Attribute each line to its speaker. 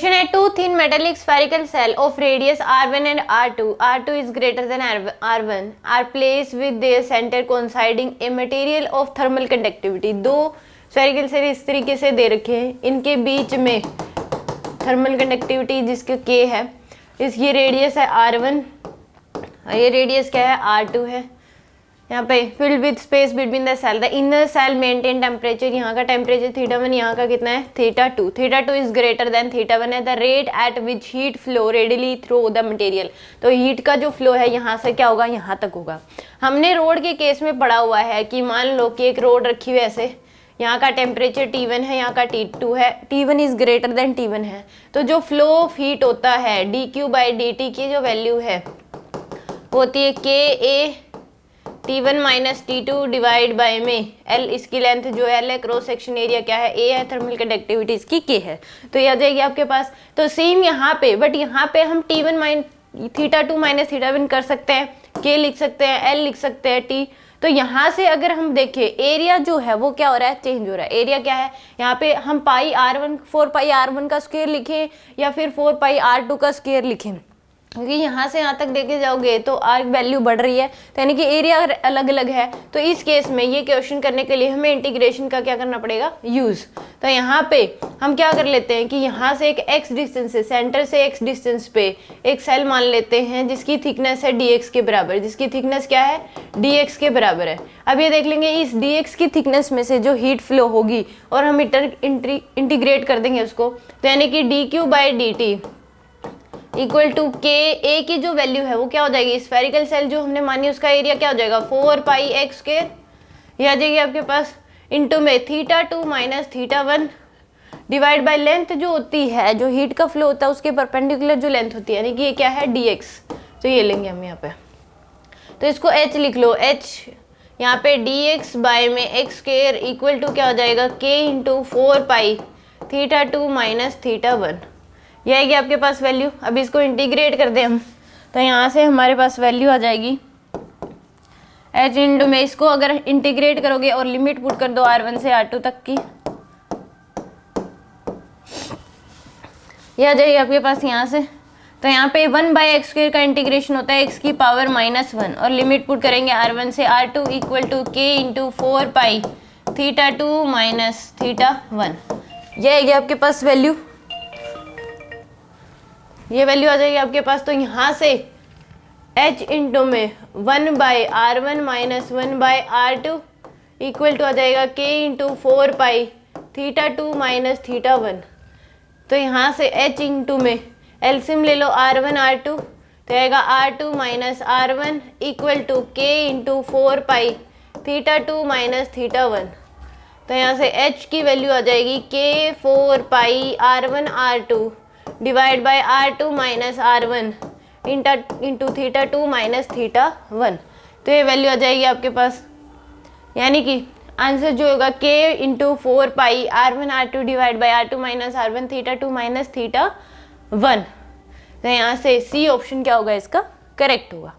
Speaker 1: Question है, two thin metallic spherical shell of radius r1 and r2 is greater than r1 are placed with their centre coinciding a material of thermal conductivity. दो spherical shell इस तरीके से दे रखे हैं, इनके बीच में thermal conductivity जिसका k है, इसकी रेडियस है r1 और ये रेडियस क्या है r2 है। यहाँ पे filled with space between the shell, the inner shell maintain temperature, यहाँ का टेम्परेचर θ1, यहाँ का कितना है θ2, θ2 इज ग्रेटर देन θ1 है। The rate at which heat flow readily through the material, तो हीट का जो फ्लो है यहाँ से क्या होगा, यहाँ तक होगा। हमने रोड के केस में पढ़ा हुआ है कि मान लो कि एक रोड रखी हुई ऐसे, यहाँ का टेम्परेचर T1 है, यहाँ का T2 है, T1 is greater then T1 है, तो जो फ्लो ऑफ हीट होता है dQ/dt की जो वैल्यू है होती है KA T1 minus T2 divide by में L, इसकी लेंथ जो है L है, क्रॉस सेक्शन एरिया क्या है A है, थर्मल कंडक्टिविटी इसकी K है, तो ये आ जाएगी आपके पास। तो सेम यहाँ पे, बट यहाँ पे हम T1 θ2 माइनस θ1 कर सकते हैं, K लिख सकते हैं, L लिख सकते हैं, T। तो यहाँ से अगर हम देखें एरिया जो है वो क्या हो रहा है, चेंज हो रहा है। एरिया क्या है, यहाँ पे हम पाई r1 4πr1 का स्क्वायर लिखें या फिर 4πr2 का स्क्वायर लिखें, क्योंकि यहाँ से यहाँ तक देखे जाओगे तो आर वैल्यू बढ़ रही है, तो यानी कि एरिया अलग अलग है। तो इस केस में ये क्वेश्चन करने के लिए हमें इंटीग्रेशन का क्या करना पड़ेगा, यूज। तो यहाँ पे हम क्या कर लेते हैं कि यहाँ से एक x डिस्टेंस से, सेंटर से x डिस्टेंस पे एक सेल मान लेते हैं जिसकी थिकनेस है dx के बराबर, जिसकी थिकनेस क्या है dx के बराबर है। अब ये देख लेंगे इस dx की थिकनेस में से जो हीट फ्लो होगी और हम इंटीग्रेट कर देंगे उसको, तो यानी कि dQ/dt इक्वल टू के, ए की जो वैल्यू है वो क्या हो जाएगी, स्फेरिकल सेल जो हमने मानी उसका एरिया क्या हो जाएगा 4πx², ये आ जाएगी आपके पास, इंटू में θ2 माइनस θ1 डिवाइड बाय लेंथ जो होती है, जो हीट का फ्लो होता है उसके परपेंडिकुलर जो लेंथ होती है, यानी कि ये क्या है dx, तो ये लेंगे हम यहाँ पे। तो इसको h लिख लो, h यहाँ पे dx बाय में x² इक्वल टू क्या हो जाएगा k इंटू 4π θ2 माइनस θ1, ये आएगी आपके पास वैल्यू। अब इसको इंटीग्रेट कर दें हम, तो यहाँ से हमारे पास वैल्यू आ जाएगी h इंटू में, इसको अगर इंटीग्रेट करोगे और लिमिट पुट कर दो r1 से r2 तक की, ये आ जाएगी आपके पास यहाँ से। तो यहाँ पे 1/x² का इंटीग्रेशन होता है x की पावर -1 और लिमिट पुट करेंगे r1 से r2 equal to k into 4π θ2 minus θ1, ये आएगी आपके पास वैल्यू, ये वैल्यू आ जाएगी आपके पास। तो यहाँ से h इंटू में 1/r1 minus 1/r2 equal to आ जाएगा k इंटू 4π θ2 माइनस θ1। तो यहाँ से h इंटू में एलसीएम ले लो r1 r2, तो आएगा r2 minus r1 equal to k into 4π θ2 minus θ1। तो यहाँ से h की वैल्यू आ जाएगी k 4π r1 r2 divide by r2 minus r1 into θ2 minus θ1। तो ये वैल्यू आ जाएगी आपके पास, यानी कि आंसर जो होगा k into 4π r1 r2 divide by r2 minus r1 θ2 minus θ1। तो यहाँ से सी ऑप्शन क्या होगा इसका करेक्ट होगा।